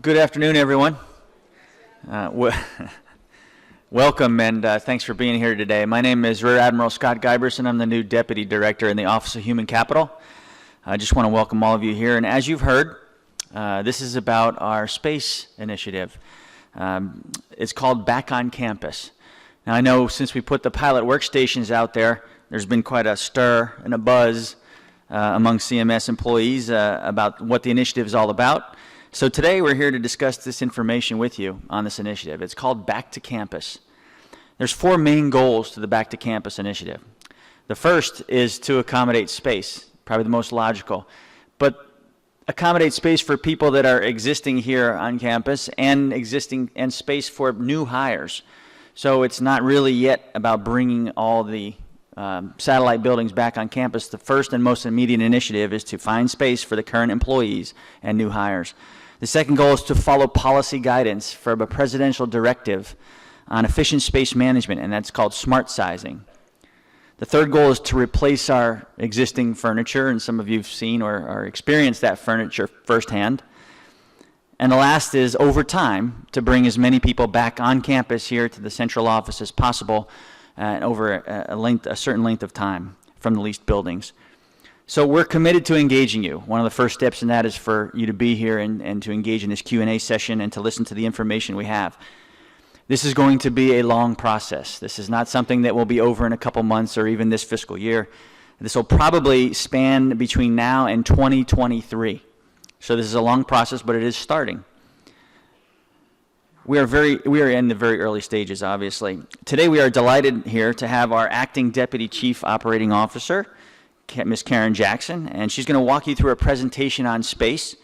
Good afternoon, everyone. Welcome and thanks for being here today. My name is Rear Admiral Scott Guiberson. I'm the new Deputy Director in the Office of Human Capital. I just want to welcome all of you here. And as you've heard, this is about our space initiative. It's called Back on Campus. Now, I know since we put the pilot workstations out there, there's been quite a stir and a buzz among CMS employees about what the initiative is all about. So today we're here to discuss this information with you on this initiative. It's called Back to Campus. There's four main goals to the Back to Campus initiative. The first is to accommodate space, probably the most logical, but accommodate space for people that are existing here on campus and space for new hires. So it's not really yet about bringing all the satellite buildings back on campus. The first and most immediate initiative is to find space for the current employees and new hires. The second goal is to follow policy guidance for a presidential directive on efficient space management, and that's called smart sizing. The third goal is to replace our existing furniture, and some of you have seen or experienced that furniture firsthand. And the last is, over time, to bring as many people back on campus here to the central office as possible over a certain length of time from the leased buildings. So we're committed to engaging you. One of the first steps in that is for you to be here and to engage in this Q&A session and to listen to the information we have. This is going to be a long process. This is not something that will be over in a couple months or even this fiscal year. This will probably span between now and 2023. So this is a long process, but it is starting. We are in the very early stages, obviously. Today we are delighted here to have our Acting Deputy Chief Operating Officer, Ms. Karen Jackson, and she's going to walk you through a presentation on space,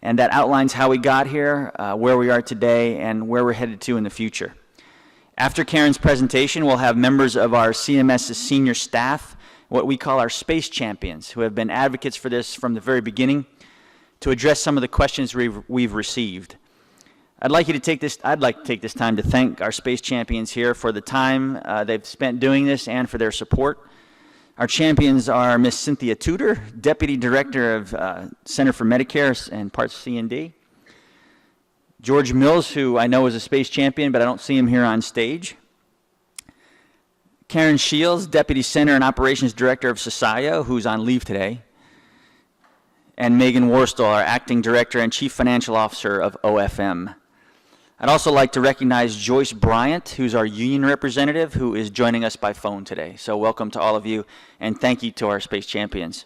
and that outlines how we got here, where we are today, and where we're headed to in the future. After Karen's presentation, we'll have members of our CMS's senior staff, what we call our space champions, who have been advocates for this from the very beginning, to address some of the questions we've received. I'd like to take this time to thank our space champions here for the time they've spent doing this and for their support. Our champions are Ms. Cynthia Tudor, Deputy Director of Center for Medicare and Parts C and D. George Mills, who I know is a space champion, but I don't see him here on stage. Karen Shields, Deputy Center and Operations Director of CSIO, who's on leave today. And Megan Worstall, our Acting Director and Chief Financial Officer of OFM. I'd also like to recognize Joyce Bryant, who's our union representative, who is joining us by phone today. So welcome to all of you, and thank you to our space champions.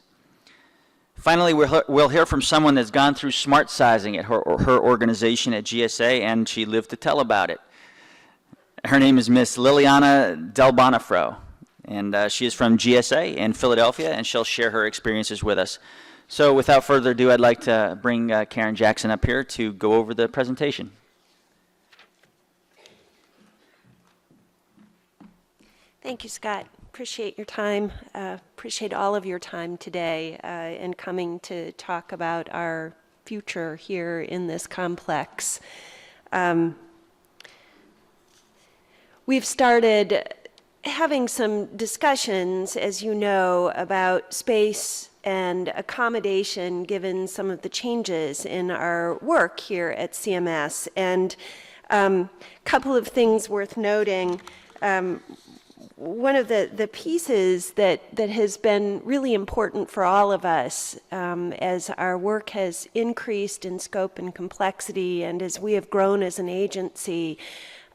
Finally, we'll hear from someone that's gone through smart sizing at her organization at GSA, and she lived to tell about it. Her name is Miss Liliana Del Bonifro, and she is from GSA in Philadelphia, and she'll share her experiences with us. So without further ado, I'd like to bring Karen Jackson up here to go over the presentation. Thank you, Scott. Appreciate your time. Appreciate all of your time today and coming to talk about our future here in this complex. We've started having some discussions, as you know, about space and accommodation given some of the changes in our work here at CMS. And a couple of things worth noting. One of the pieces that has been really important for all of us as our work has increased in scope and complexity, and as we have grown as an agency,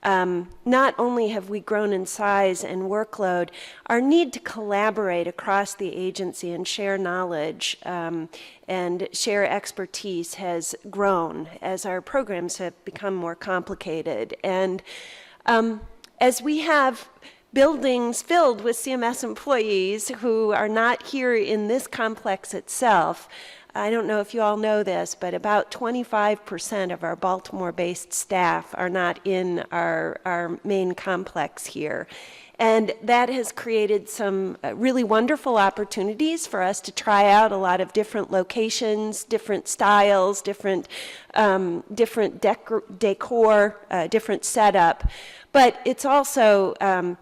not only have we grown in size and workload, our need to collaborate across the agency and share knowledge and share expertise has grown as our programs have become more complicated. And as we have buildings filled with CMS employees who are not here in this complex itself. I don't know if you all know this, but about 25% of our Baltimore-based staff are not in our main complex here. And that has created some really wonderful opportunities for us to try out a lot of different locations, different styles, different decor, different setup. But it's also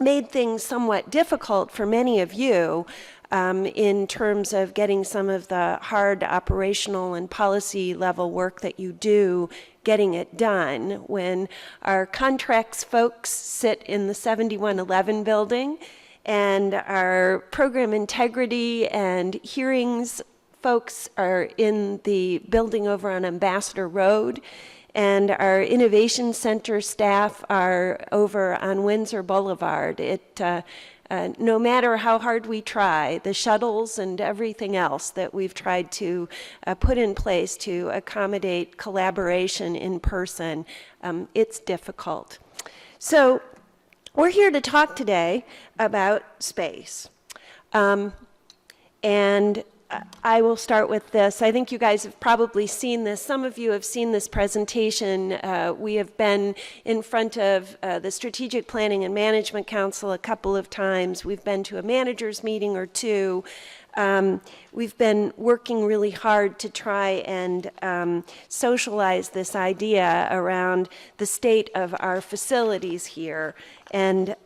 made things somewhat difficult for many of you in terms of getting some of the hard operational and policy level work that you do, getting it done. When our contracts folks sit in the 7111 building, and our program integrity and hearings folks are in the building over on Ambassador Road, and our Innovation Center staff are over on Windsor Boulevard. No matter how hard we try, the shuttles and everything else that we've tried to put in place to accommodate collaboration in person, it's difficult. So we're here to talk today about space. And I will start with this. I think you guys have probably seen this. Some of you have seen this presentation. We have been in front of the Strategic Planning and Management Council a couple of times. We've been to a managers meeting or two. We've been working really hard to try and socialize this idea around the state of our facilities here. And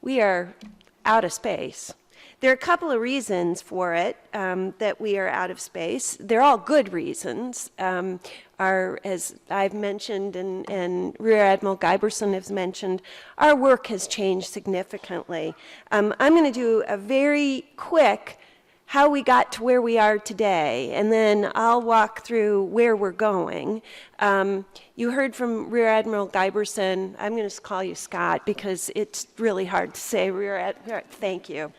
we are out of space. There are a couple of reasons for it that we are out of space. They're all good reasons. As I've mentioned and Rear Admiral Giberson has mentioned, our work has changed significantly. I'm going to do a very quick how we got to where we are today, and then I'll walk through where we're going. You heard from Rear Admiral Giberson. I'm going to call you Scott because it's really hard to say Rear Admiral. Thank you.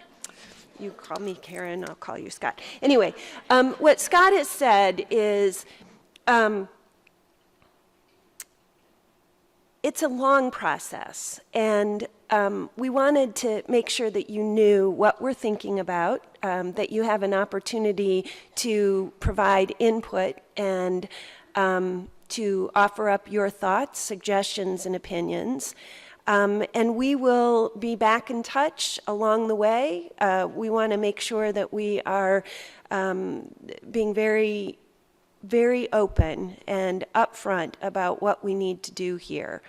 You call me Karen, I'll call you Scott. Anyway, what Scott has said is it's a long process, and we wanted to make sure that you knew what we're thinking about, that you have an opportunity to provide input and to offer up your thoughts, suggestions, and opinions. And we will be back in touch along the way. We want to make sure that we are being very, very open and upfront about what we need to do here.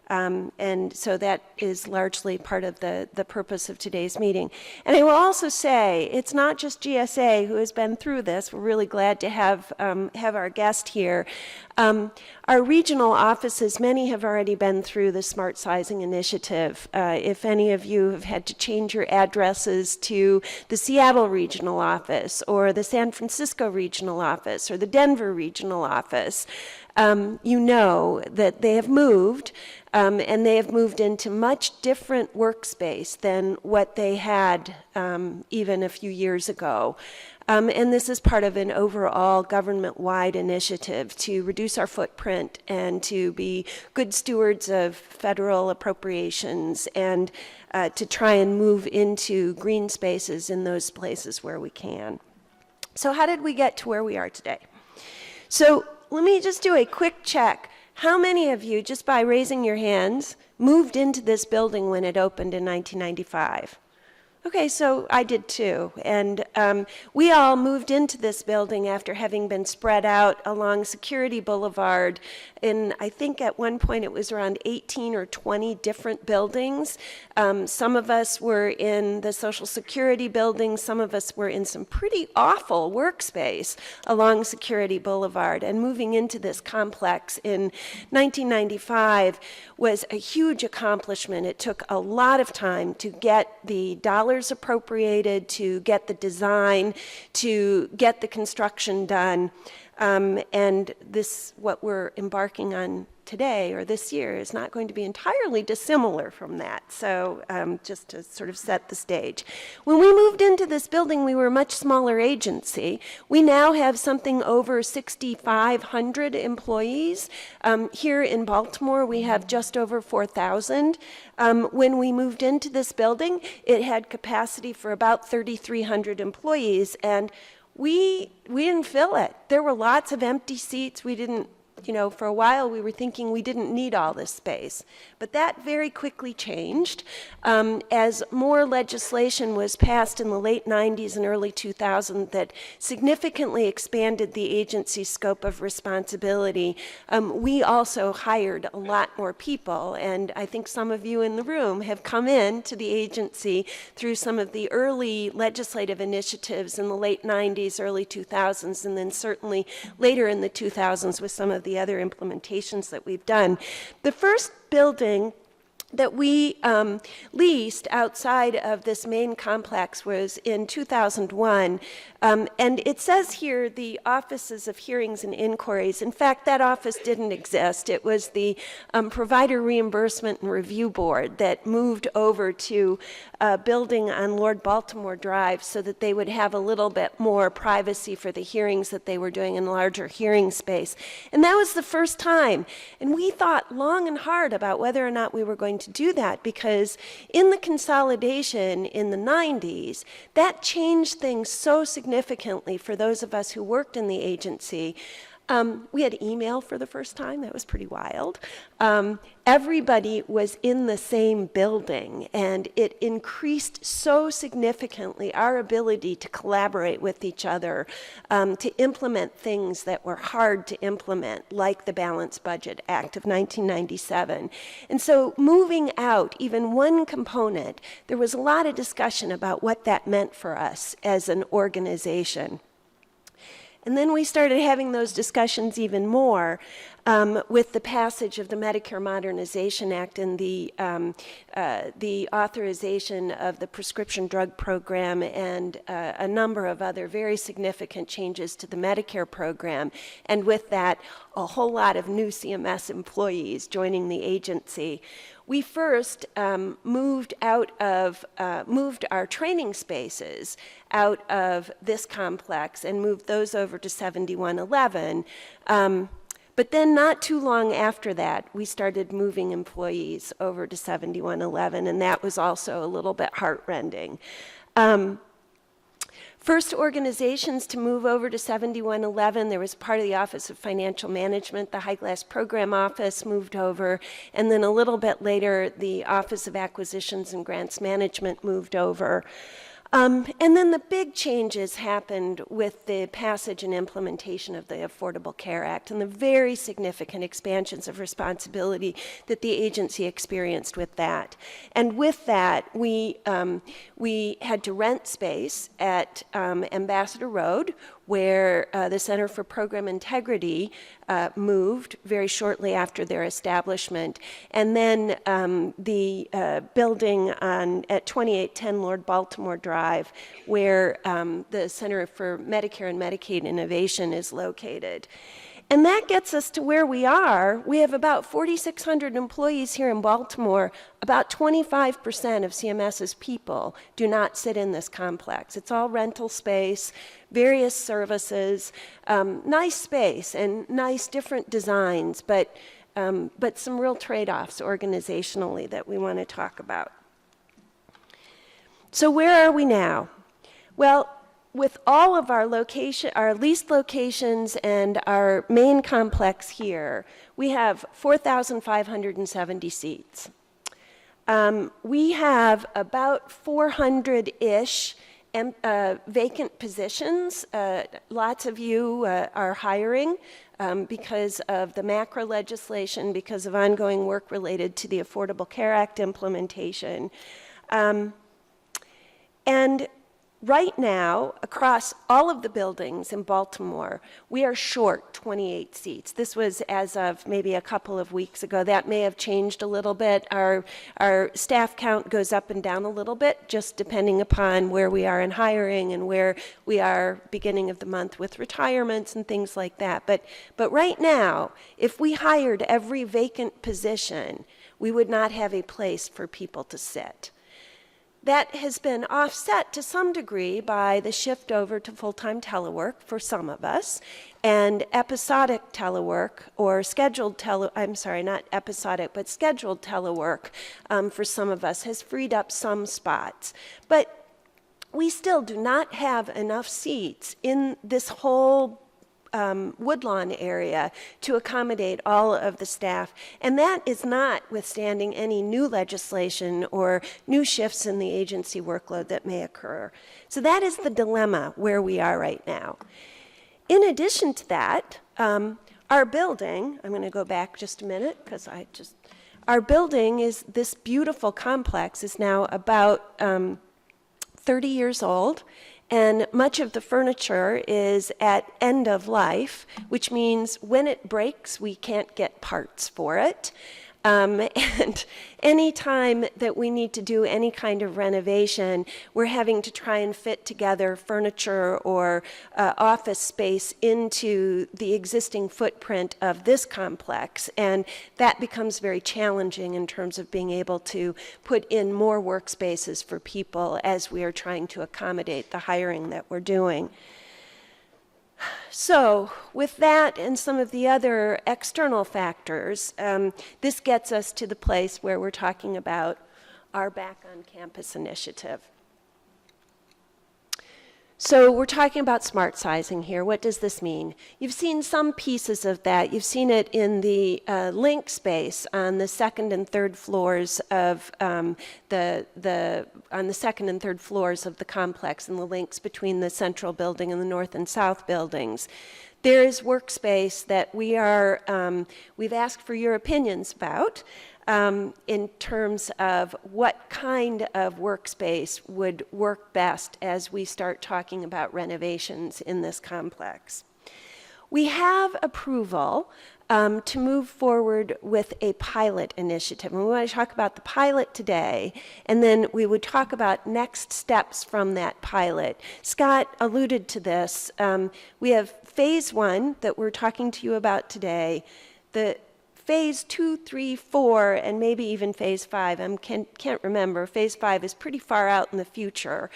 And so that is largely part of the purpose of today's meeting. And I will also say, it's not just GSA who has been through this. We're really glad to have our guest here. Our regional offices, many have already been through the Smart Sizing Initiative. If any of you have had to change your addresses to the Seattle Regional Office or the San Francisco Regional Office or the Denver Regional Office, you know that they have moved, and they have moved into much different workspace than what they had even a few years ago. And this is part of an overall government-wide initiative to reduce our footprint and to be good stewards of federal appropriations and to try and move into green spaces in those places where we can. So how did we get to where we are today? So let me just do a quick check. How many of you, just by raising your hands, moved into this building when it opened in 1995? Okay, so I did too. And we all moved into this building after having been spread out along Security Boulevard in, I think at one point it was around 18 or 20 different buildings. Some of us were in the Social Security building. Some of us were in some pretty awful workspace along Security Boulevard. And moving into this complex in 1995 was a huge accomplishment. It took a lot of time to get the dollars appropriated, to get the design, to get the construction done. And this, what we're embarking on today or this year, is not going to be entirely dissimilar from that. So just to sort of set the stage. When we moved into this building, we were a much smaller agency. We now have something over 6,500 employees. Here in Baltimore, we have just over 4,000. When we moved into this building, it had capacity for about 3,300 employees, and we didn't fill it. There were lots of empty seats. We didn't for a while we were thinking we didn't need all this space. But that very quickly changed as more legislation was passed in the late 90s and early 2000s that significantly expanded the agency's scope of responsibility. We also hired a lot more people, and I think some of you in the room have come in to the agency through some of the early legislative initiatives in the late 90s, early 2000s, and then certainly later in the 2000s with some of the other implementations that we've done. The first building that we leased outside of this main complex was in 2001. And it says here the Offices of Hearings and Inquiries. In fact, that office didn't exist. It was the Provider Reimbursement and Review Board that moved over to a building on Lord Baltimore Drive so that they would have a little bit more privacy for the hearings that they were doing in larger hearing space. And that was the first time. And we thought long and hard about whether or not we were going to do that, because in the consolidation in the 90s, that changed things so significantly for those of us who worked in the agency. We had email for the first time. That was pretty wild. Everybody was in the same building, and it increased so significantly our ability to collaborate with each other, to implement things that were hard to implement, like the Balanced Budget Act of 1997. And so moving out even one component, there was a lot of discussion about what that meant for us as an organization. And then we started having those discussions even more with the passage of the Medicare Modernization Act and the authorization of the prescription drug program and a number of other very significant changes to the Medicare program. And with that, a whole lot of new CMS employees joining the agency. We first moved our training spaces out of this complex and moved those over to 7111. But then not too long after that, we started moving employees over to 7111, and that was also a little bit heartrending. First organizations to move over to 7111, there was part of the Office of Financial Management, the High Glass Program Office moved over, and then a little bit later, the Office of Acquisitions and Grants Management moved over. And then the big changes happened with the passage and implementation of the Affordable Care Act and the very significant expansions of responsibility that the agency experienced with that. And with that, we had to rent space at Ambassador Road, where the Center for Program Integrity moved very shortly after their establishment. And then the building at 2810 Lord Baltimore Drive, where the Center for Medicare and Medicaid Innovation is located. And that gets us to where we are. We have about 4,600 employees here in Baltimore. About 25% of CMS's people do not sit in this complex. It's all rental space, various services, nice space and nice different designs, but some real trade-offs organizationally that we want to talk about. So where are we now? Well, with all of our leased locations and our main complex here, we have 4,570 seats. We have about 400-ish vacant positions. Lots of you are hiring because of the MACRA legislation, because of ongoing work related to the Affordable Care Act implementation. And right now, across all of the buildings in Baltimore, we are short 28 seats. This was as of maybe a couple of weeks ago. That may have changed a little bit. Our staff count goes up and down a little bit, just depending upon where we are in hiring and where we are beginning of the month with retirements and things like that. But right now, if we hired every vacant position, we would not have a place for people to sit. That has been offset to some degree by the shift over to full-time telework for some of us, and episodic telework, or scheduled not episodic, but scheduled telework for some of us has freed up some spots. But we still do not have enough seats in this whole woodlawn area to accommodate all of the staff. And that is notwithstanding any new legislation or new shifts in the agency workload that may occur. So that is the dilemma where we are right now. In addition to that, our building, I'm going to go back just a minute because our building is this beautiful complex is now about 30 years old. And much of the furniture is at end of life, which means when it breaks, we can't get parts for it. And any time that we need to do any kind of renovation, we're having to try and fit together furniture or office space into the existing footprint of this complex. And that becomes very challenging in terms of being able to put in more workspaces for people as we are trying to accommodate the hiring that we're doing. So with that and some of the other external factors, this gets us to the place where we're talking about our Back on Campus initiative. So we're talking about smart sizing here. What does this mean? You've seen some pieces of that. You've seen it in the link space on the second and third floors of on the second and third floors of the complex, and the links between the central building and the north and south buildings. There is workspace that we've asked for your opinions about. In terms of what kind of workspace would work best as we start talking about renovations in this complex. We have approval to move forward with a pilot initiative. And we want to talk about the pilot today, and then we would talk about next steps from that pilot. Scott alluded to this. We have phase 1 that we're talking to you about today. The Phase 2, 3, 4, and maybe even Phase 5, I can't remember. Phase 5 is pretty far out in the future,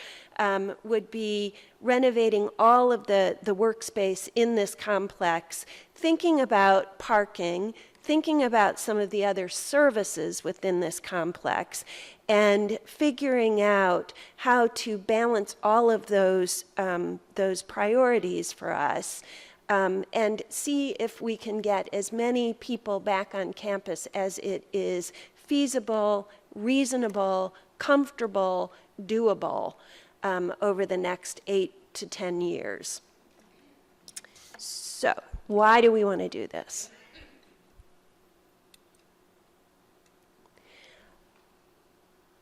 would be renovating all of the workspace in this complex, thinking about parking, thinking about some of the other services within this complex, and figuring out how to balance all of those priorities for us. And see if we can get as many people back on campus as it is feasible, reasonable, comfortable, doable over the next 8 to 10 years. So, why do we want to do this?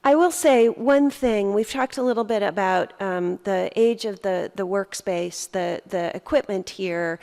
I will say one thing. We've talked a little bit about the age of the workspace, the equipment here.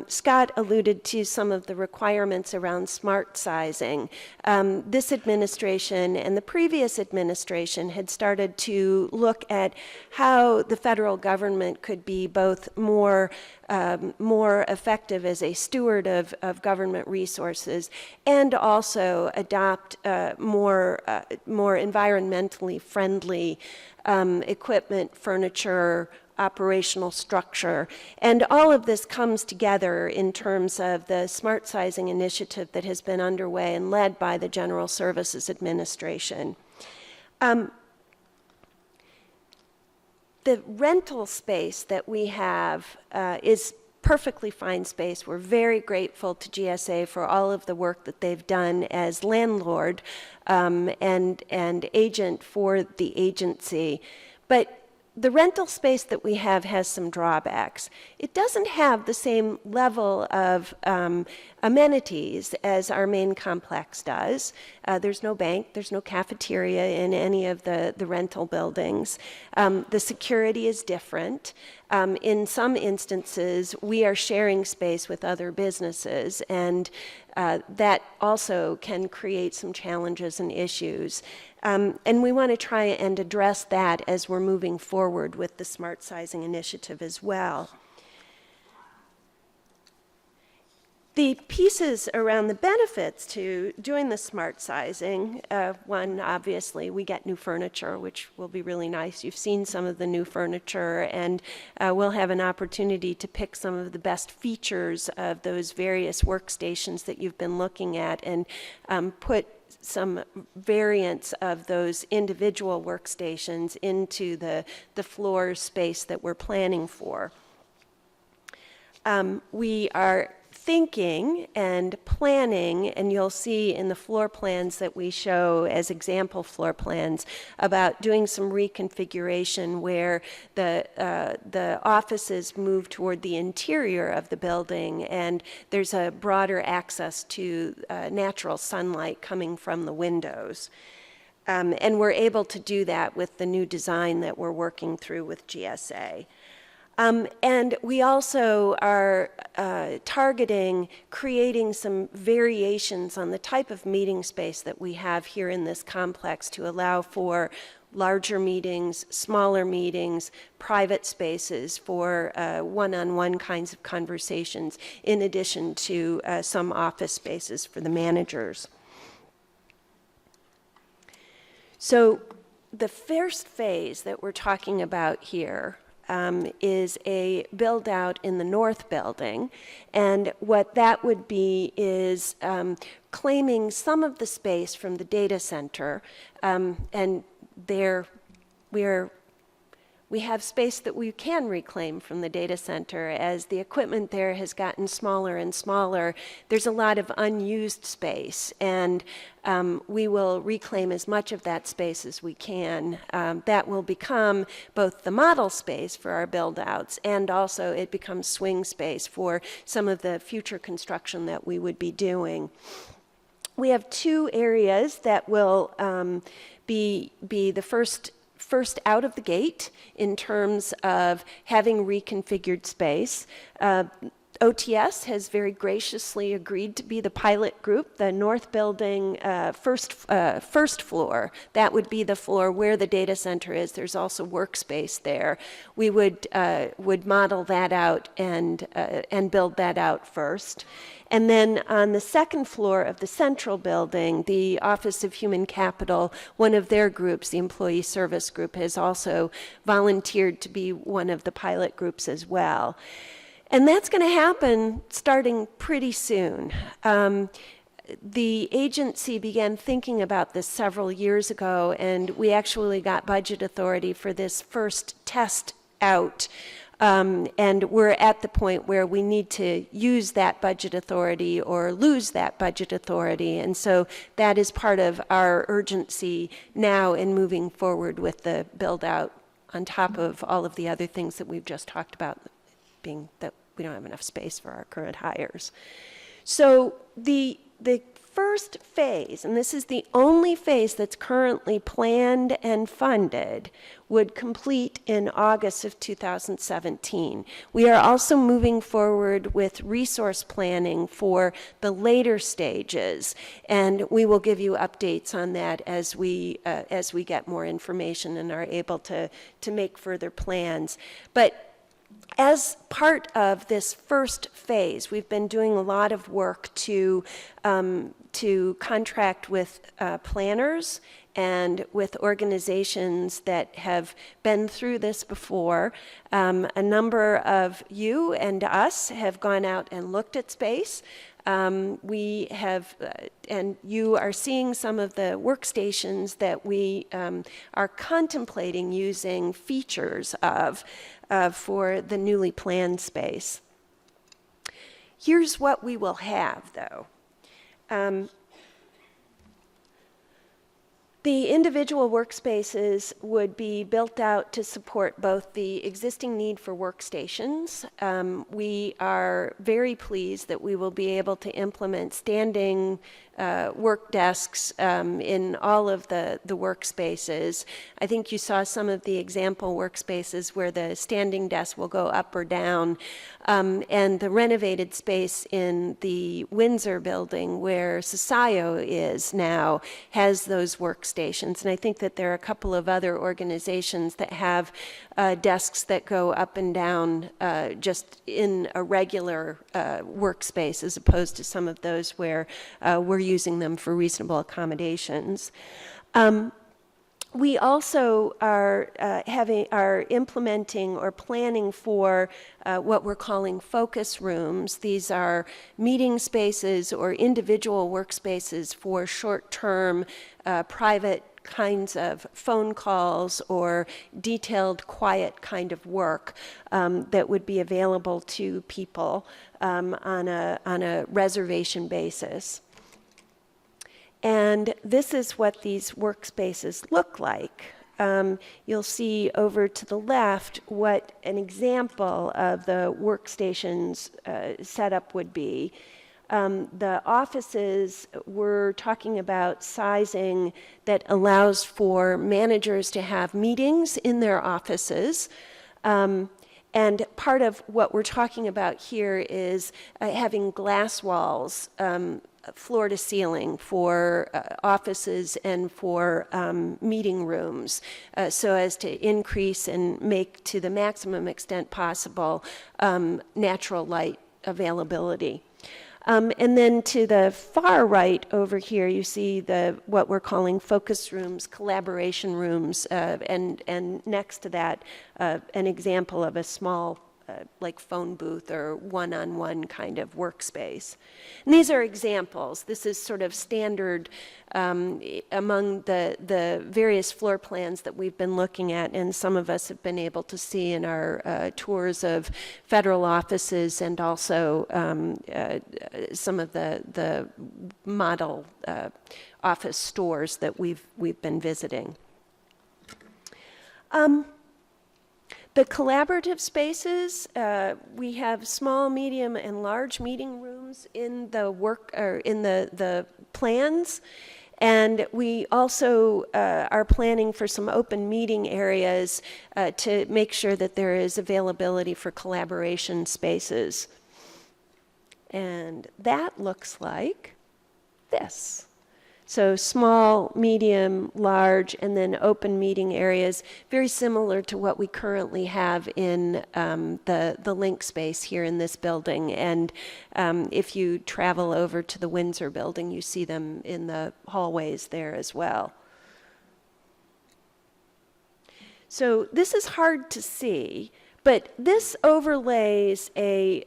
Scott alluded to some of the requirements around smart sizing. This administration and the previous administration had started to look at how the federal government could be both more effective as a steward of government resources and also adopt more environmentally friendly equipment, furniture, operational structure. And all of this comes together in terms of the smart sizing initiative that has been underway and led by the General Services Administration. The rental space that we have is perfectly fine space. We're very grateful to GSA for all of the work that they've done as landlord and agent for the agency. But the rental space that we have has some drawbacks. It doesn't have the same level of amenities as our main complex does. There's no bank, there's no cafeteria in any of the rental buildings. The security is different. In some instances, we are sharing space with other businesses, and that also can create some challenges and issues. And we want to try and address that as we're moving forward with the smart sizing initiative as well. The pieces around the benefits to doing the smart sizing, one, obviously, we get new furniture, which will be really nice. You've seen some of the new furniture, and we'll have an opportunity to pick some of the best features of those various workstations that you've been looking at and put some variants of those individual workstations into the floor space that we're planning for. We are thinking and planning, and you'll see in the floor plans that we show as example floor plans, about doing some reconfiguration where the offices move toward the interior of the building, and there's a broader access to natural sunlight coming from the windows. And we're able to do that with the new design that we're working through with GSA. And we also are targeting creating some variations on the type of meeting space that we have here in this complex to allow for larger meetings, smaller meetings, private spaces for one-on-one kinds of conversations, in addition to some office spaces for the managers. So the first phase that we're talking about here is a build out in the north building. And what that would be is claiming some of the space from the data center. And there we have space that we can reclaim from the data center. As the equipment there has gotten smaller and smaller, there's a lot of unused space, and we will reclaim as much of that space as we can. That will become both the model space for our build-outs, and also it becomes swing space for some of the future construction that we would be doing. We have two areas that will be the first out of the gate in terms of having reconfigured space. OTS has very graciously agreed to be the pilot group. The north building first floor, that would be the floor where the data center is. There's also workspace there. We would model that out and build that out first. And then on the second floor of the central building, the Office of Human Capital, one of their groups, the Employee Service Group, has also volunteered to be one of the pilot groups as well. And that's going to happen starting pretty soon. The agency began thinking about this several years ago, and we actually got budget authority for this first test out. And we're at the point where we need to use that budget authority or lose that budget authority. And so that is part of our urgency now in moving forward with the build out, on top of all of the other things that we've just talked about, being that we don't have enough space for our current hires. So the first phase, and this is the only phase that's currently planned and funded, would complete in August of 2017. We are also moving forward with resource planning for the later stages, and we will give you updates on that as we get more information and are able to make further plans. But as part of this first phase, we've been doing a lot of work to contract with planners and with organizations that have been through this before. A number of you and us have gone out and looked at space. We have, and you are seeing some of the workstations that we are contemplating using features of for the newly planned space. Here's what we will have, though. The individual workspaces would be built out to support both the existing need for workstations. We are very pleased that we will be able to implement standing work desks in all of the workspaces. I think you saw some of the example workspaces where the standing desk will go up or down. And the renovated space in the Windsor building where Sasayo is now has those workstations. And I think that there are a couple of other organizations that have desks that go up and down just in a regular workspace, as opposed to some of those where we're using them for reasonable accommodations. We also are implementing or planning for what we're calling focus rooms. These are meeting spaces or individual workspaces for short-term private kinds of phone calls or detailed, quiet kind of work that would be available to people on a reservation basis. And this is what these workspaces look like. You'll see over to the left what an example of the workstations setup would be. The offices, we're talking about sizing that allows for managers to have meetings in their offices. And part of what we're talking about here is having glass walls, floor to ceiling for offices and for meeting rooms, so as to increase and make to the maximum extent possible natural light availability. And then to the far right over here, you see what we're calling focus rooms, collaboration rooms, and next to that, an example of a small like phone booth or one-on-one kind of workspace. And these are examples. This is sort of standard among the various floor plans that we've been looking at, and some of us have been able to see in our tours of federal offices and also some of the model office stores that we've been visiting. The collaborative spaces, we have small, medium, and large meeting rooms in the plans, and we also are planning for some open meeting areas to make sure that there is availability for collaboration spaces. And that looks like this. So small, medium, large, and then open meeting areas, very similar to what we currently have in the link space here in this building. And if you travel over to the Windsor building, you see them in the hallways there as well. So this is hard to see, but this overlays a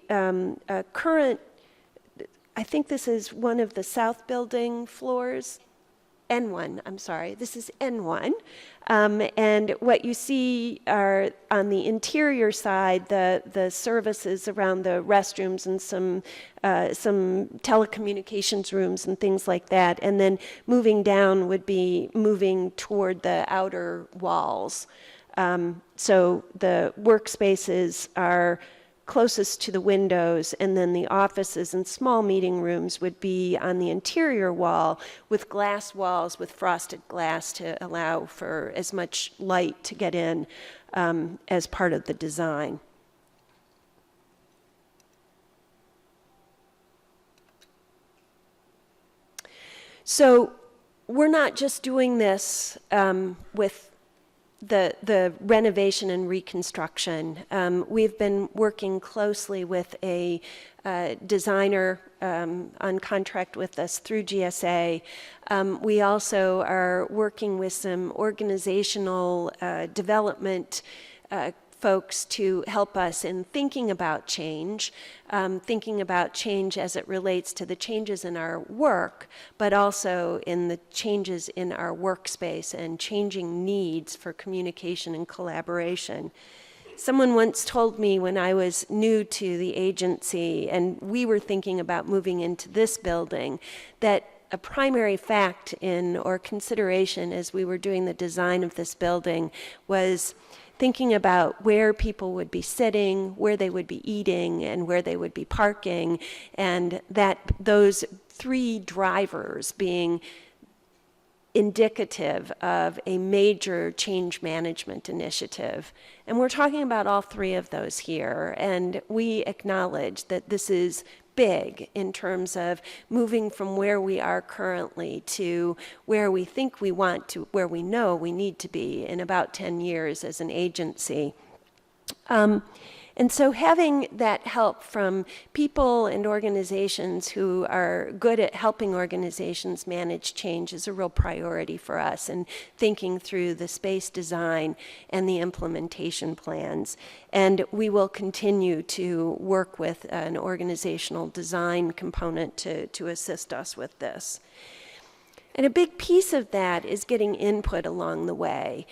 current, I think this is one of the south building floors, N1, I'm sorry, this is N1. And what you see are on the interior side, the services around the restrooms and some telecommunications rooms and things like that. And then moving down would be moving toward the outer walls. So the workspaces are closest to the windows, and then the offices and small meeting rooms would be on the interior wall with glass walls with frosted glass to allow for as much light to get in as part of the design. So we're not just doing this with the renovation and reconstruction. We've been working closely with a designer on contract with us through GSA. We also are working with some organizational development folks to help us in thinking about change as it relates to the changes in our work, but also in the changes in our workspace and changing needs for communication and collaboration. Someone once told me when I was new to the agency and we were thinking about moving into this building that a primary fact or consideration as we were doing the design of this building was thinking about where people would be sitting, where they would be eating, and where they would be parking, and that those three drivers being indicative of a major change management initiative. And we're talking about all three of those here, and we acknowledge that this is big in terms of moving from where we are currently to where we think we want to, where we know we need to be in about 10 years as an agency. And so having that help from people and organizations who are good at helping organizations manage change is a real priority for us, and thinking through the space design and the implementation plans. And we will continue to work with an organizational design component to assist us with this. And a big piece of that is getting input along the way.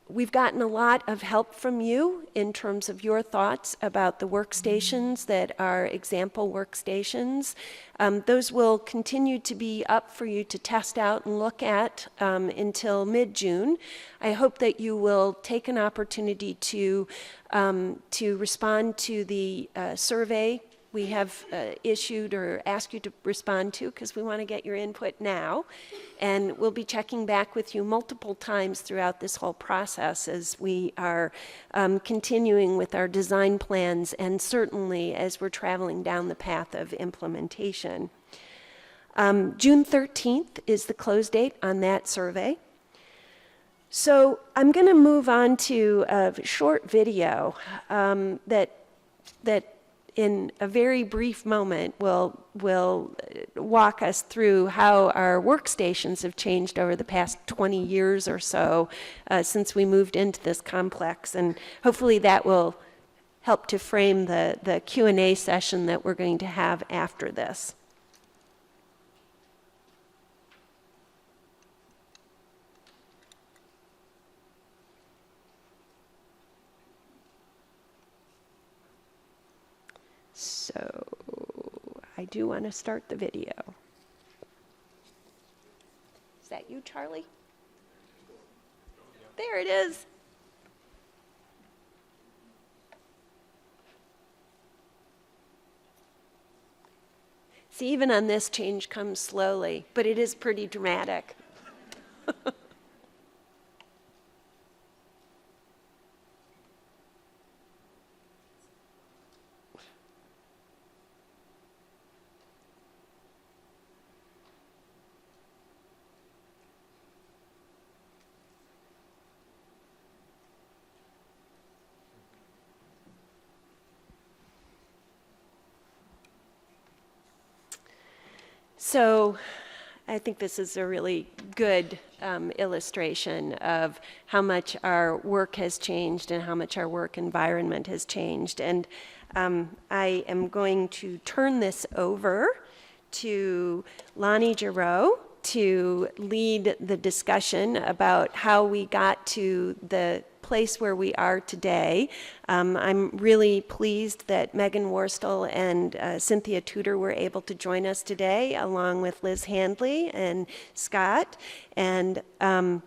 We've gotten a lot of help from you in terms of your thoughts about the workstations that are example workstations. Those will continue to be up for you to test out and look at until mid-June. I hope that you will take an opportunity to respond to the survey we have issued or asked you to respond to, because we want to get your input now. And we'll be checking back with you multiple times throughout this whole process as we are continuing with our design plans, and certainly as we're traveling down the path of implementation. June 13th is the close date on that survey. So I'm going to move on to a short video that in a very brief moment will walk us through how our workstations have changed over the past 20 years or so since we moved into this complex. And hopefully that will help to frame the Q&A session that we're going to have after this. So I do want to start the video. Is that you, Charlie? There it is. See, even on this, change comes slowly, but it is pretty dramatic. So I think this is a really good illustration of how much our work has changed and how much our work environment has changed. And I am going to turn this over to Lonnie Giroux to lead the discussion about how we got to the place where we are today. I'm really pleased that Megan Worstel and Cynthia Tudor were able to join us today, along with Liz Handley and Scott. And I'm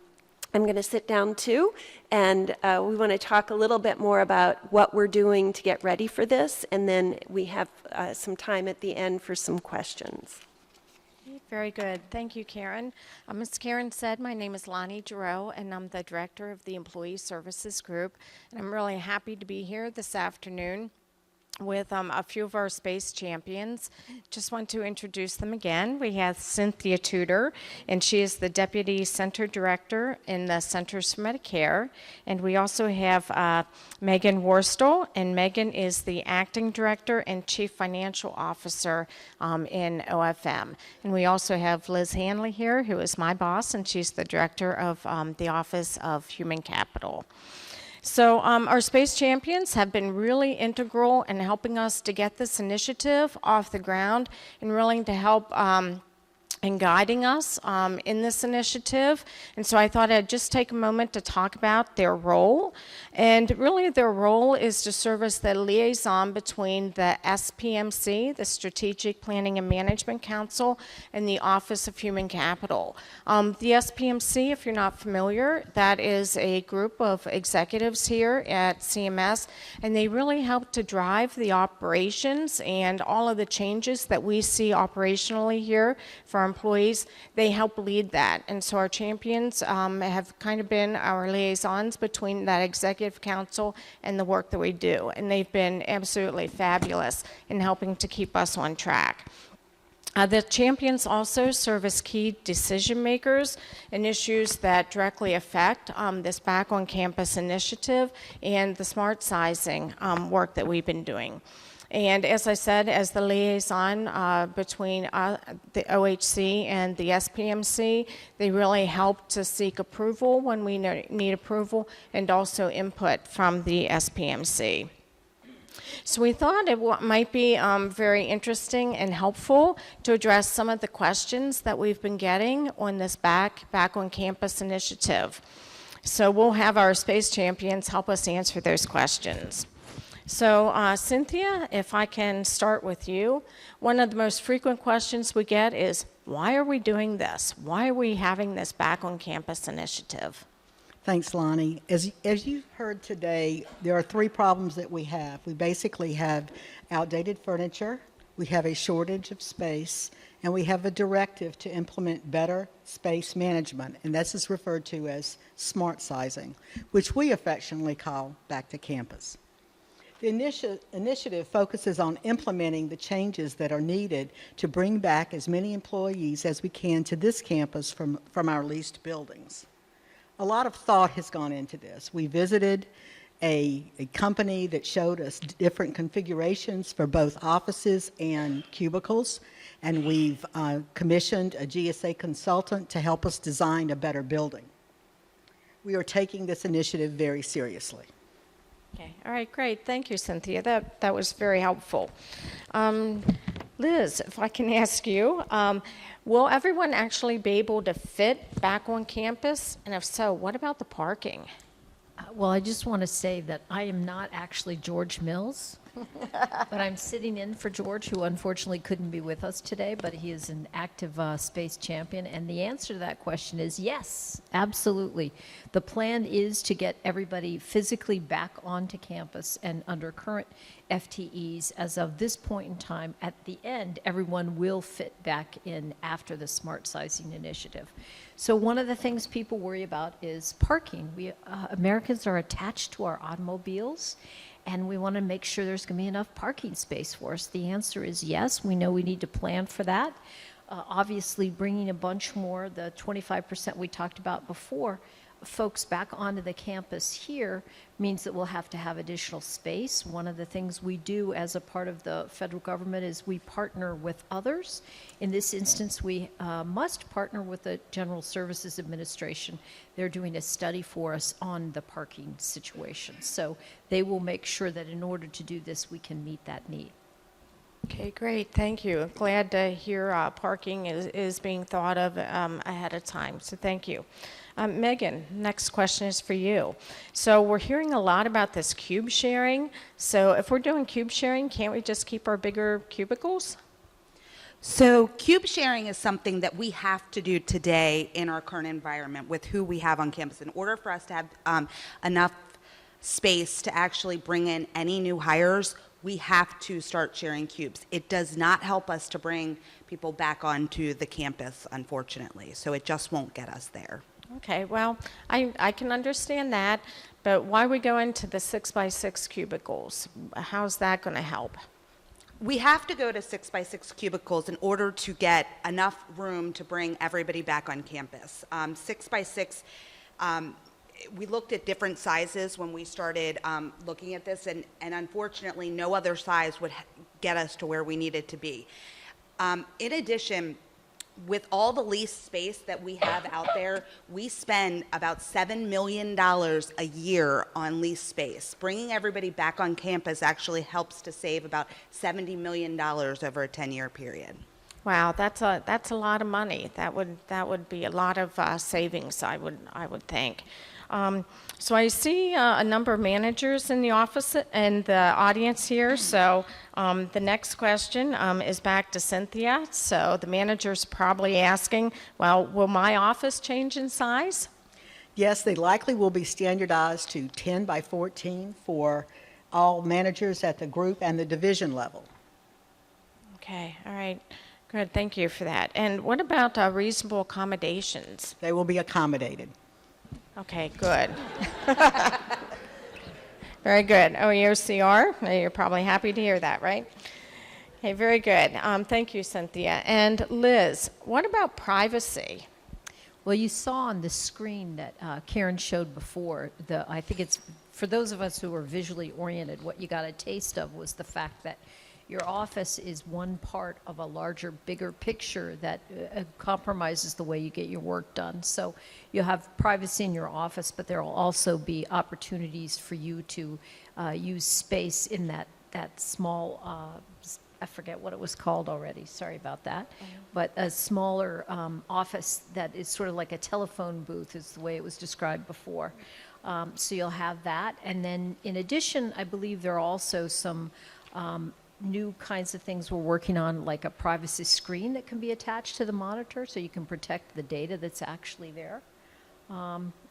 going to sit down too, and we want to talk a little bit more about what we're doing to get ready for this, and then we have some time at the end for some questions. Very good. Thank you, Karen. As Karen said, my name is Lonnie Giroux, and I'm the director of the Employee Services Group. And I'm really happy to be here this afternoon with a few of our space champions. Just want to introduce them again. We have Cynthia Tudor, and she is the Deputy Center Director in the Centers for Medicare. And we also have Megan Worstel, and Megan is the Acting Director and Chief Financial Officer in OFM. And we also have Liz Handley here, who is my boss, and she's the Director of the Office of Human Capital. So our space champions have been really integral in helping us to get this initiative off the ground and really to help and guiding us in this initiative. And so I thought I'd just take a moment to talk about their role. And really their role is to serve as the liaison between the SPMC, the Strategic Planning and Management Council, and the Office of Human Capital. The SPMC, if you're not familiar, that is a group of executives here at CMS, and they really help to drive the operations and all of the changes that we see operationally here for our employees. They help lead that. And so our champions have kind of been our liaisons between that executive council and the work that we do. And they've been absolutely fabulous in helping to keep us on track. The champions also serve as key decision makers in issues that directly affect this Back on Campus initiative and the smart sizing work that we've been doing. And as I said, as the liaison between the OHC and the SPMC, they really help to seek approval when we need approval and also input from the SPMC. So we thought it might be very interesting and helpful to address some of the questions that we've been getting on this Back on Campus initiative. So we'll have our space champions help us answer those questions. So Cynthia, if I can start with you, one of the most frequent questions we get is, why are we doing this? Why are we having this Back on Campus initiative? Thanks, Lonnie. As you've heard today, there are three problems that we have. We basically have outdated furniture, we have a shortage of space, and we have a directive to implement better space management, and this is referred to as smart sizing, which we affectionately call Back to Campus. The initiative focuses on implementing the changes that are needed to bring back as many employees as we can to this campus from our leased buildings. A lot of thought has gone into this. We visited a company that showed us different configurations for both offices and cubicles, and we've commissioned a GSA consultant to help us design a better building. We are taking this initiative very seriously. Okay, all right, great. Thank you, Cynthia. That was very helpful. Liz, if I can ask you, will everyone actually be able to fit back on campus? And if so, what about the parking? Well, I just want to say that I am not actually George Mills, but I'm sitting in for George, who unfortunately couldn't be with us today, but he is an active space champion. And the answer to that question is yes, absolutely. The plan is to get everybody physically back onto campus, and under current FTEs, as of this point in time, at the end, everyone will fit back in after the smart sizing initiative. So one of the things people worry about is parking. Americans are attached to our automobiles, and we want to make sure there's going to be enough parking space for us. The answer is yes. We know we need to plan for that. Obviously, bringing a bunch more, the 25% we talked about before, folks back onto the campus here means that we'll have to have additional space. One of the things we do as a part of the federal government is we partner with others. In this instance, we must partner with the General Services Administration. They're doing a study for us on the parking situation. So they will make sure that in order to do this, we can meet that need. Okay, great. Thank you. Glad to hear parking is being thought of ahead of time. So thank you. Megan, next question is for you. So we're hearing a lot about this cube sharing. So if we're doing cube sharing, can't we just keep our bigger cubicles? So cube sharing is something that we have to do today in our current environment with who we have on campus. In order for us to have enough space to actually bring in any new hires, we have to start sharing cubes. It does not help us to bring people back onto the campus, unfortunately. So it just won't get us there. Okay, well, I can understand that, but why we go into the 6x6 cubicles? How's that going to help? We have to go to 6x6 cubicles in order to get enough room to bring everybody back on campus. 6x6, we looked at different sizes when we started looking at this, and unfortunately, no other size would get us to where we needed to be. In addition, with all the leased space that we have out there, we spend about $7 million a year on leased space. Bringing everybody back on campus actually helps to save about $70 million over a 10-year period. Wow, that's a lot of money. That would be a lot of savings, I would think. So I see a number of managers in the office and the audience here. So the next question is back to Cynthia. So the manager's probably asking, well, will my office change in size? Yes, they likely will be standardized to 10 by 14 for all managers at the group and the division level. Okay, all right. Good, thank you for that. And what about reasonable accommodations? They will be accommodated. Okay, good. Very good. OEOCR, you're probably happy to hear that, right? Okay, very good. Thank you, Cynthia. And Liz, what about privacy? Well, you saw on the screen that Karen showed before, I think it's, for those of us who are visually oriented, what you got a taste of was the fact that your office is one part of a larger, bigger picture that compromises the way you get your work done. So you'll have privacy in your office, but there will also be opportunities for you to use space in that that small, I forget what it was called already, sorry about that, but a smaller office that is sort of like a telephone booth is the way it was described before. So you'll have that. And then in addition, I believe there are also some new kinds of things we're working on, like a privacy screen that can be attached to the monitor so you can protect the data that's actually there.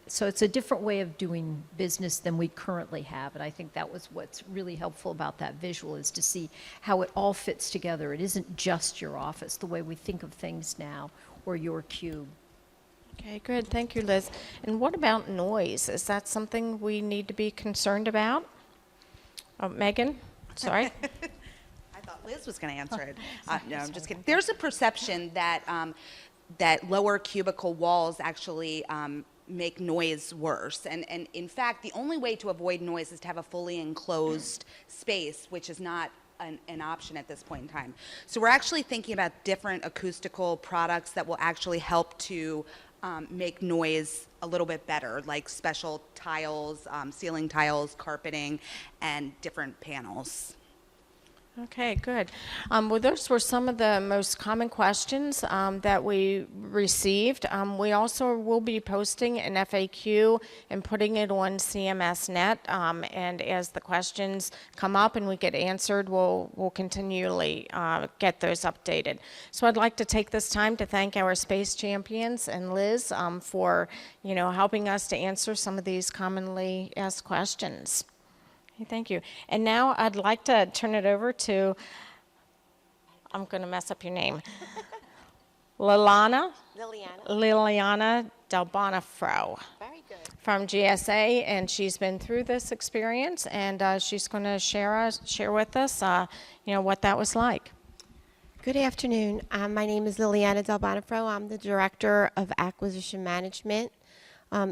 So it's a different way of doing business than we currently have, and I think that was what's really helpful about that visual, is to see how it all fits together. It isn't just your office, the way we think of things now, or your cube. Okay, good. Thank you, Liz. And what about noise? Is that something we need to be concerned about? Oh, Megan? Sorry. I thought Liz was going to answer it. No, I'm just kidding. There's a perception that that lower cubicle walls actually make noise worse. And in fact, the only way to avoid noise is to have a fully enclosed space, which is not an option at this point in time. So we're actually thinking about different acoustical products that will actually help to make noise a little bit better, like special tiles, ceiling tiles, carpeting, and different panels. Okay, good. Well, those were some of the most common questions that we received. We also will be posting an FAQ and putting it on CMSNet. And as the questions come up and we get answered, we'll continually get those updated. So I'd like to take this time to thank our space champions and Liz for, helping us to answer some of these commonly asked questions. Thank you. And now I'd like to turn it over to, I'm going to mess up your name, Liliana Del Bonafro. Very good. From GSA, and she's been through this experience, and she's going to share with us, what that was like. Good afternoon. My name is Liliana Del Bonafro. I'm the Director of Acquisition Management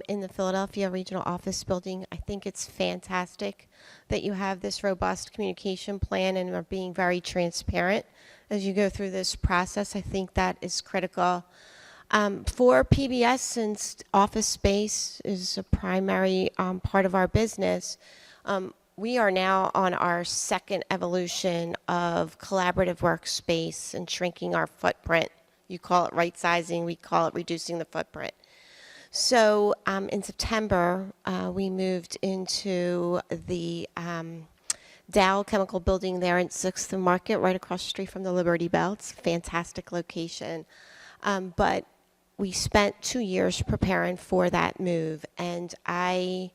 in the Philadelphia Regional Office Building. I think it's fantastic that you have this robust communication plan and are being very transparent as you go through this process. I think that is critical. For PBS, since office space is a primary part of our business, we are now on our second evolution of collaborative workspace and shrinking our footprint. You call it right sizing, we call it reducing the footprint. So in September, we moved into the Dow Chemical Building there in 6th and Market, right across the street from the Liberty Bell. It's a fantastic location. But we spent 2 years preparing for that move, and I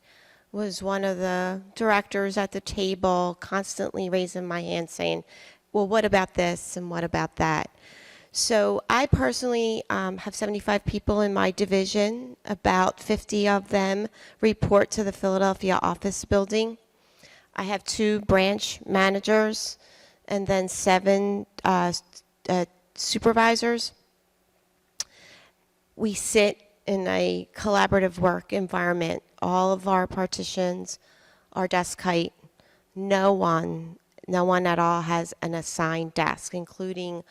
was one of the directors at the table, constantly raising my hand saying, well, what about this and what about that? So I personally have 75 people in my division. About 50 of them report to the Philadelphia office building. I have 2 branch managers and then 7 supervisors. We sit in a collaborative work environment. All of our partitions are desk height. No one at all has an assigned desk, including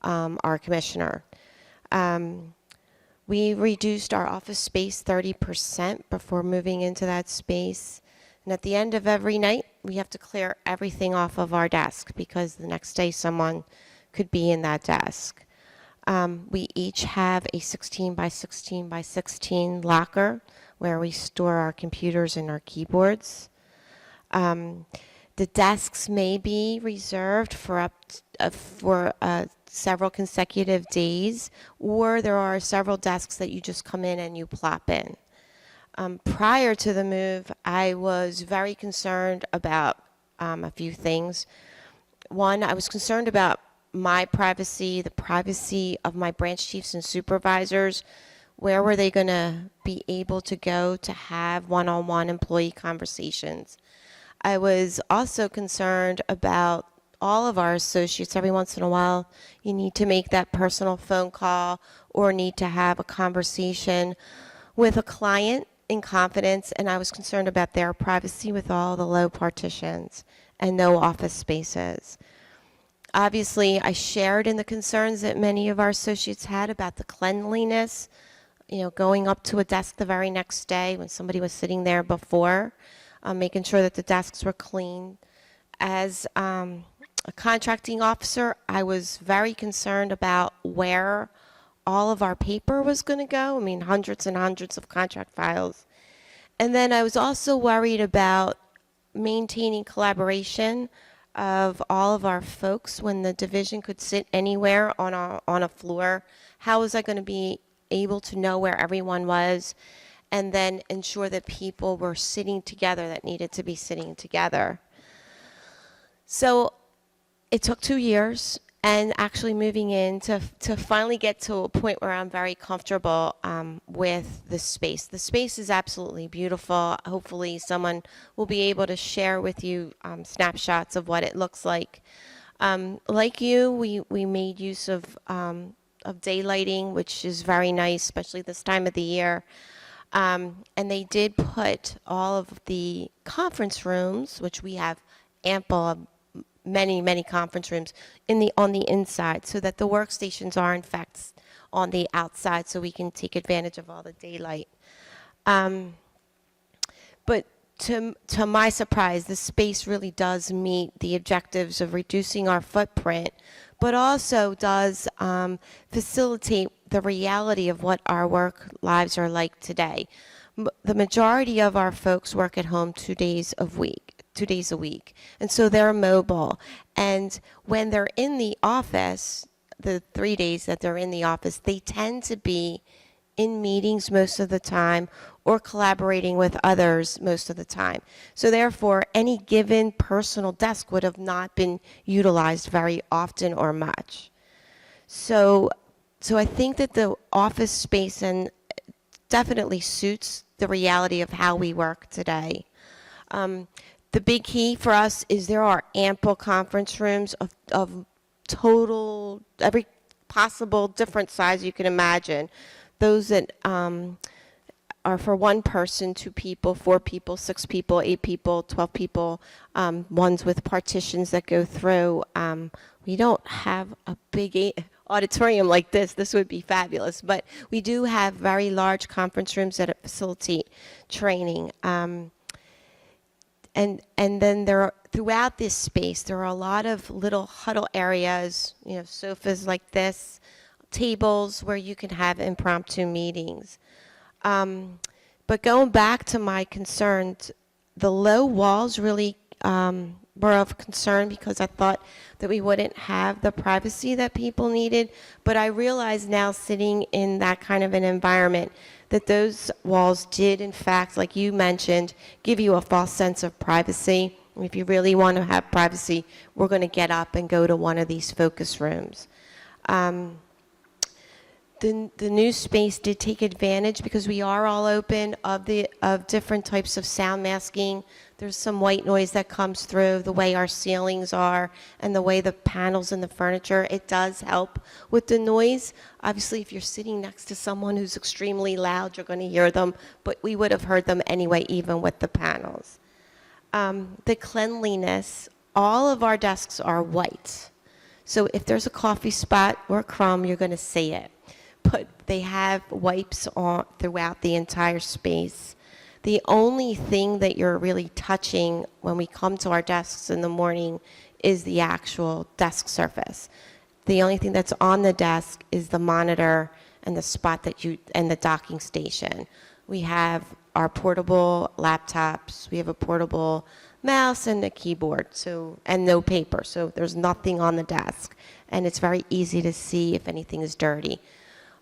our commissioner. We reduced our office space 30% before moving into that space. And at the end of every night, we have to clear everything off of our desk because the next day someone could be in that desk. We each have a 16 by 16 by 16 locker where we store our computers and our keyboards. The desks may be reserved for several consecutive days, or there are several desks that you just come in and you plop in. Prior to the move, I was very concerned about a few things. One, I was concerned about my privacy, the privacy of my branch chiefs and supervisors. Where were they going to be able to go to have one-on-one employee conversations? I was also concerned about all of our associates. Every once in a while, you need to make that personal phone call or need to have a conversation with a client in confidence, and I was concerned about their privacy with all the low partitions and no office spaces. Obviously, I shared in the concerns that many of our associates had about the cleanliness, going up to a desk the very next day when somebody was sitting there before, making sure that the desks were clean. as a contracting officer, I was very concerned about where all of our paper was going to go. I mean, hundreds and hundreds of contract files. And then I was also worried about maintaining collaboration of all of our folks when the division could sit anywhere on a floor. How was I going to be able to know where everyone was and then ensure that people were sitting together that needed to be sitting together? So it took 2 years, and actually moving in to finally get to a point where I'm very comfortable with the space. The space is absolutely beautiful. Hopefully someone will be able to share with you snapshots of what it looks like. Like you, we made use of daylighting, which is very nice, especially this time of the year. And they did put all of the conference rooms, which we have ample of, many conference rooms on the inside, so that the workstations are in fact on the outside, so we can take advantage of all the daylight. But to my surprise, the space really does meet the objectives of reducing our footprint, but also does facilitate the reality of what our work lives are like today. The majority of our folks work at home 2 days a week, and so they're mobile. And when they're in the office, the 3 days that they're in the office, they tend to be in meetings most of the time or collaborating with others most of the time. So therefore, any given personal desk would have not been utilized very often or much. So I think that the office space and definitely suits the reality of how we work today. The big key for us is there are ample conference rooms of total, every possible different size you can imagine. Those that are for one person, 2 people, 4 people, 6 people, 8 people, 12 people, ones with partitions that go through. We don't have a big auditorium like this. This would be fabulous. But we do have very large conference rooms that facilitate training. And then throughout this space, there are a lot of little huddle areas, sofas like this, tables where you can have impromptu meetings. But going back to my concerns, the low walls really were of concern because I thought that we wouldn't have the privacy that people needed. But I realize now, sitting in that kind of an environment, that those walls did, in fact, like you mentioned, give you a false sense of privacy. If you really want to have privacy, we're going to get up and go to one of these focus rooms. The new space did take advantage because we are all open of different types of sound masking. There's some white noise that comes through the way our ceilings are and the way the panels and the furniture. It does help with the noise. Obviously, if you're sitting next to someone who's extremely loud, you're going to hear them, but we would have heard them anyway, even with the panels. The cleanliness, all of our desks are white. So if there's a coffee spot or a crumb, you're going to see it. But they have wipes on throughout the entire space. The only thing that you're really touching when we come to our desks in the morning is the actual desk surface. The only thing that's on the desk is the monitor and the spot and the docking station. We have our portable laptops, we have a portable mouse and a keyboard, and no paper. So there's nothing on the desk, and it's very easy to see if anything is dirty.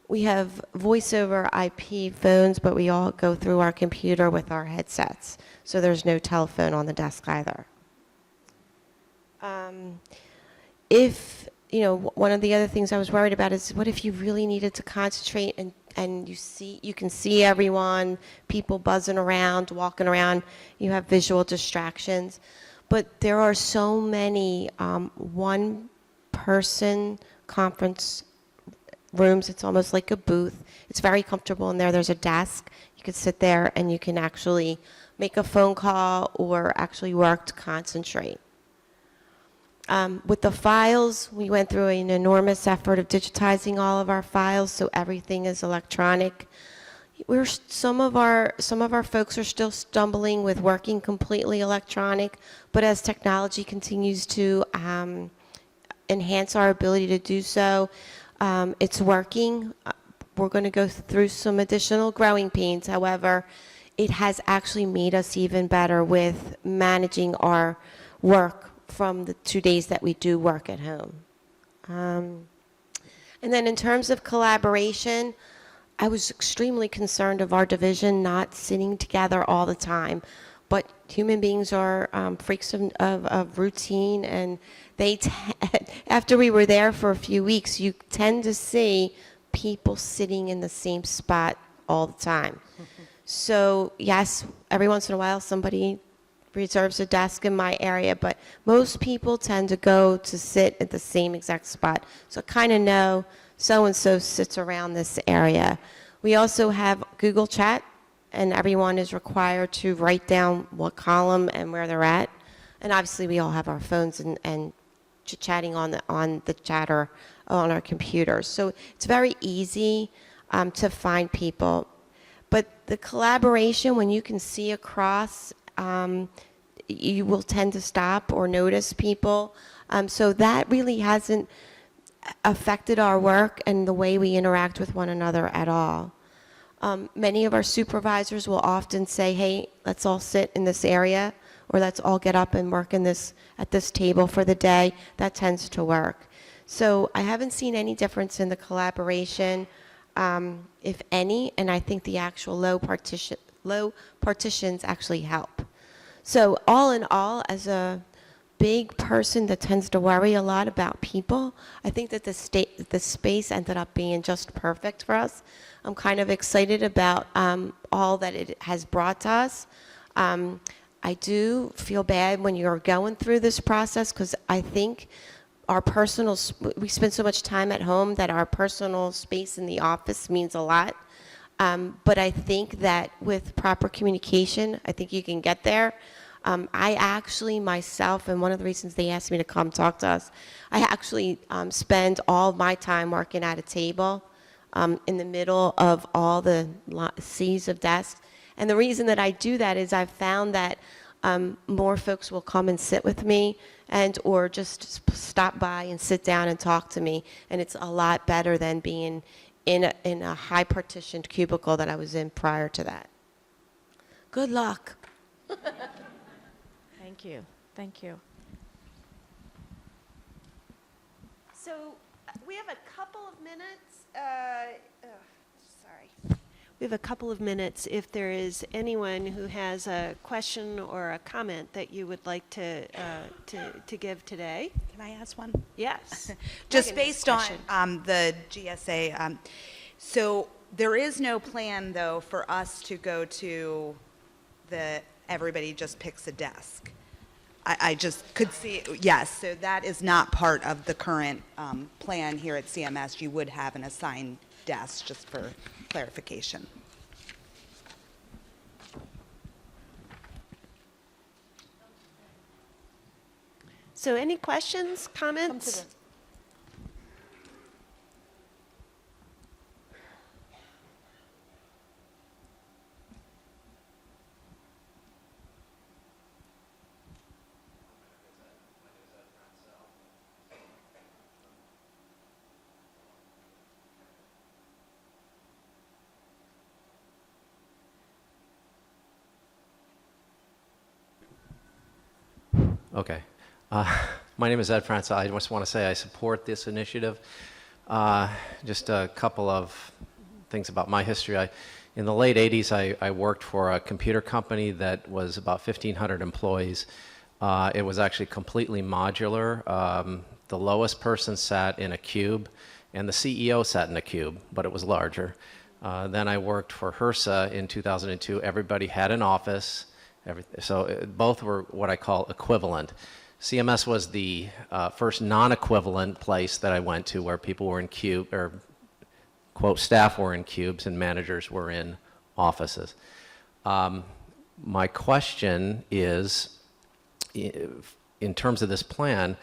We have voice over IP phones, but we all go through our computer with our headsets. So there's no telephone on the desk either. One of the other things I was worried about is what if you really needed to concentrate and you can see everyone, people buzzing around, walking around, you have visual distractions. But there are so many one-person conference rooms. It's almost like a booth. It's very comfortable in there. There's a desk. You can sit there and you can actually make a phone call or actually work to concentrate. With the files, we went through an enormous effort of digitizing all of our files, so everything is electronic. Some of our folks are still stumbling with working completely electronic, but as technology continues to enhance our ability to do so, it's working. We're going to go through some additional growing pains. However, it has actually made us even better with managing our work from the 2 days that we do work at home. And then in terms of collaboration, I was extremely concerned of our division not sitting together all the time. But human beings are freaks of routine, and after we were there for a few weeks, you tend to see people sitting in the same spot all the time. So yes, every once in a while somebody reserves a desk in my area, but most people tend to go to sit at the same exact spot. So I kind of know so-and-so sits around this area. We also have Google Chat, and everyone is required to write down what column and where they're at. And obviously we all have our phones and chit-chatting on the chat or on our computers. So it's very easy to find people. But the collaboration, when you can see across, you will tend to stop or notice people. So that really hasn't affected our work and the way we interact with one another at all. Many of our supervisors will often say, hey, let's all sit in this area, or let's all get up and work at this table for the day. That tends to work. So I haven't seen any difference in the collaboration, if any, and I think the actual low partitions actually help. So all in all, as a big person that tends to worry a lot about people, I think that the space ended up being just perfect for us. I'm kind of excited about all that it has brought to us. I do feel bad when you're going through this process, because I think we spend so much time at home that our personal space in the office means a lot. But I think that with proper communication, I think you can get there. I actually myself, and one of the reasons they asked me to come talk to us, I actually spend all of my time working at a table in the middle of all the seas of desks. And the reason that I do that is I've found that more folks will come and sit with me or just stop by and sit down and talk to me. And it's a lot better than being in a high partitioned cubicle that I was in prior to that. Good luck. Thank you. Thank you. So we have a couple of minutes. Sorry. We have a couple of minutes if there is anyone who has a question or a comment that you would like to give today. Can I ask one? Yes. Just Megan has a based on question. the GSA, so there is no plan, though, for us to go to everybody just picks a desk. I just could see, yes, so that is not part of the current plan here at CMS. You would have an assigned desk, just for clarification. So any questions, comments? Okay. My name is Ed Francis. I just want to say I support this initiative. Just a couple of things about my history. In the late 80s, I worked for a computer company that was about 1,500 employees. It was actually completely modular. The lowest person sat in a cube, and the CEO sat in a cube, but it was larger. Then I worked for HRSA in 2002. Everybody had an office. So both were what I call equivalent. CMS was the first non-equivalent place that I went to where people were in quote, staff were in cubes and managers were in offices. My question is, in terms of this plan,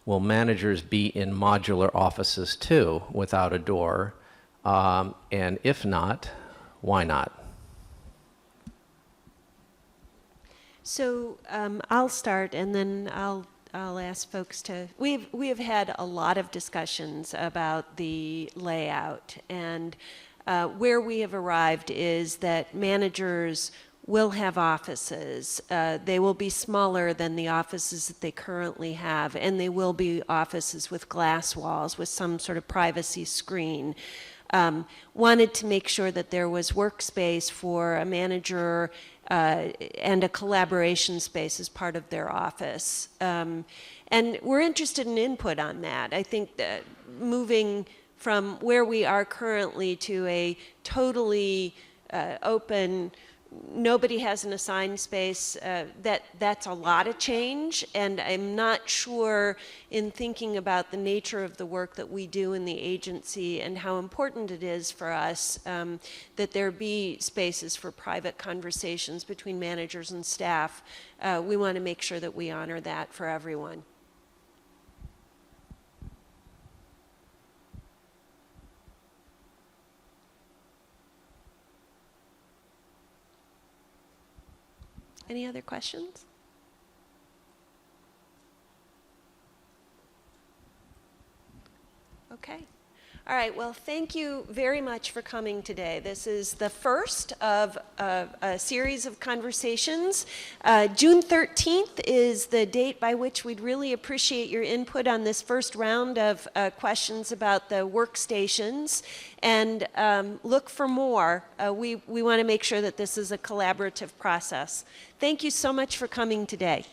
will managers be in modular offices too without a door? And if not, why not? So I'll start, and then I'll ask folks to. We have had a lot of discussions about the layout, and where we have arrived is that managers will have offices. They will be smaller than the offices that they currently have, and they will be offices with glass walls with some sort of privacy screen. Wanted to make sure that there was workspace for a manager and a collaboration space as part of their office. And we're interested in input on that. I think that moving from where we are currently to a totally open, nobody has an assigned space, that's a lot of change, and I'm not sure in thinking about the nature of the work that we do in the agency and how important it is for us that there be spaces for private conversations between managers and staff. We want to make sure that we honor that for everyone. Any other questions? Okay. All right, well, thank you very much for coming today. This is the first of a series of conversations. June 13th is the date by which we'd really appreciate your input on this first round of questions about the workstations. And look for more. We want to make sure that this is a collaborative process. Thank you so much for coming today.